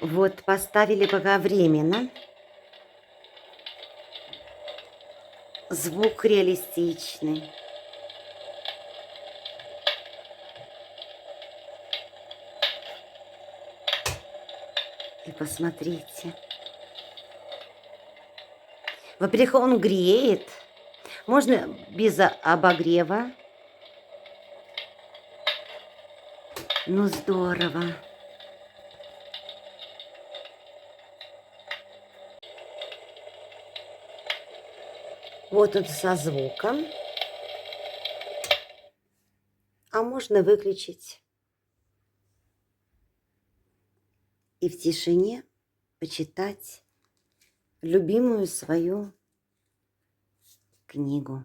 Вот поставили пока временно. Звук реалистичный. И посмотрите. Во-первых, он греет. Можно без обогрева. Ну, здорово. Вот он со звуком. А можно выключить и в тишине почитать любимую свою книгу.